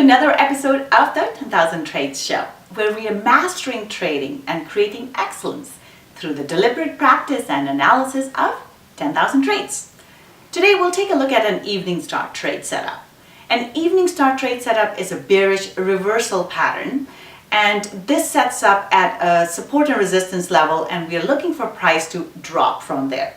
another episode of the 10,000 Trades Show, where we are mastering trading and creating excellence through the deliberate practice and analysis of 10,000 trades. Today we'll take a look at an evening star trade setup. An evening star trade setup is a bearish reversal pattern, and this sets up at a support and resistance level, and we are looking for price to drop from there.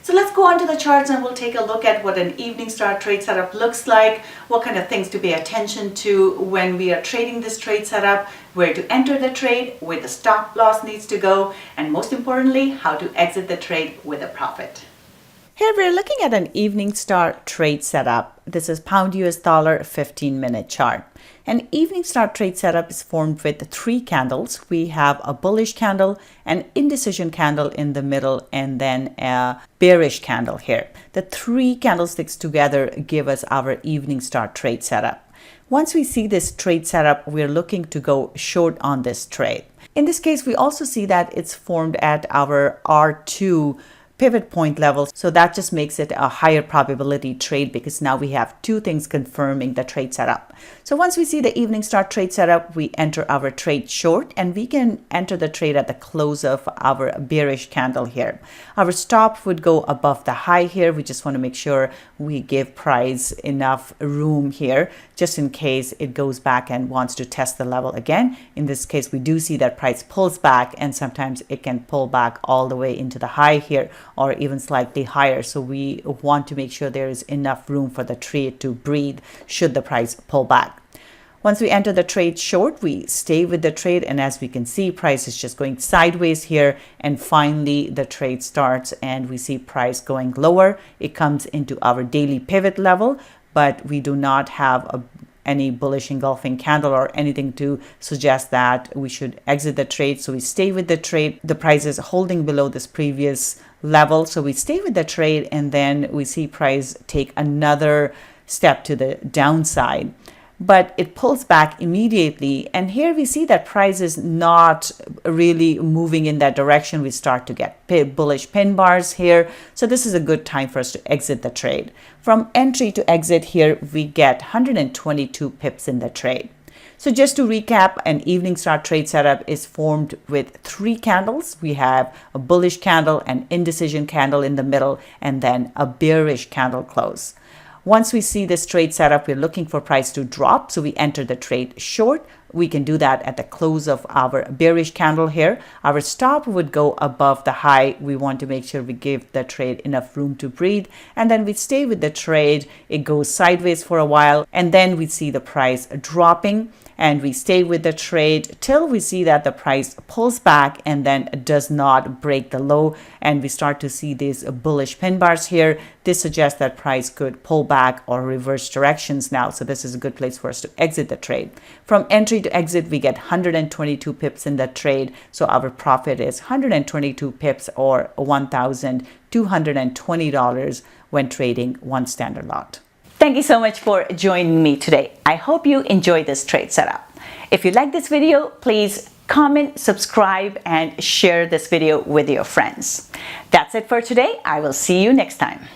So let's go on to the charts and we'll take a look at what an evening star trade setup looks like, what kind of things to pay attention to when we are trading this trade setup, where to enter the trade, where the stop loss needs to go, and most importantly, how to exit the trade with a profit. Here we're looking at an evening star trade setup. This is pound US dollar 15-minute chart. An evening star trade setup is formed with three candles. We have a bullish candle, an indecision candle in the middle, and then a bearish candle here. The three candlesticks together give us our evening star trade setup. Once we see this trade setup, we're looking to go short on this trade. In this case, we also see that it's formed at our R2 pivot point level, so that just makes it a higher probability trade because now we have two things confirming the trade setup. So once we see the evening star trade setup, we enter our trade short, and we can enter the trade at the close of our bearish candle here. Our stop would go above the high here. We just want to make sure we give price enough room here just in case it goes back and wants to test the level again. In this case, we do see that price pulls back, and sometimes it can pull back all the way into the high here or even slightly higher. So we want to make sure there is enough room for the trade to breathe should the price pull back. Once we enter the trade short, we stay with the trade, and as we can see, price is just going sideways here, and finally the trade starts and we see price going lower. It comes into our daily pivot level, but we do not have any bullish engulfing candle or anything to suggest that we should exit the trade. So we stay with the trade. The price is holding below this previous level, so we stay with the trade, and then we see price take another step to the downside, but it pulls back immediately, and here we see that price is not really moving in that direction. We start to get bullish pin bars here, so this is a good time for us to exit the trade. From entry to exit here, we get 122 pips in the trade. So just to recap, an evening star trade setup is formed with three candles. We have a bullish candle, an indecision candle in the middle, and then a bearish candle close. Once we see this trade setup, we're looking for price to drop, so we enter the trade short. We can do that at the close of our bearish candle here. Our stop would go above the high. We want to make sure we give the trade enough room to breathe, and then we stay with the trade. It goes sideways for a while, and then we see the price dropping, and we stay with the trade till we see that the price pulls back and then does not break the low, and we start to see these bullish pin bars here. This suggests that price could pull back or reverse directions now, so this is a good place for us to exit the trade. From entry to exit, we get 122 pips in the trade, so our profit is 122 pips or $1,220 when trading one standard lot. Thank you so much for joining me today. I hope you enjoyed this trade setup. If you like this video, please comment, subscribe, and share this video with your friends. That's it for today. I will see you next time.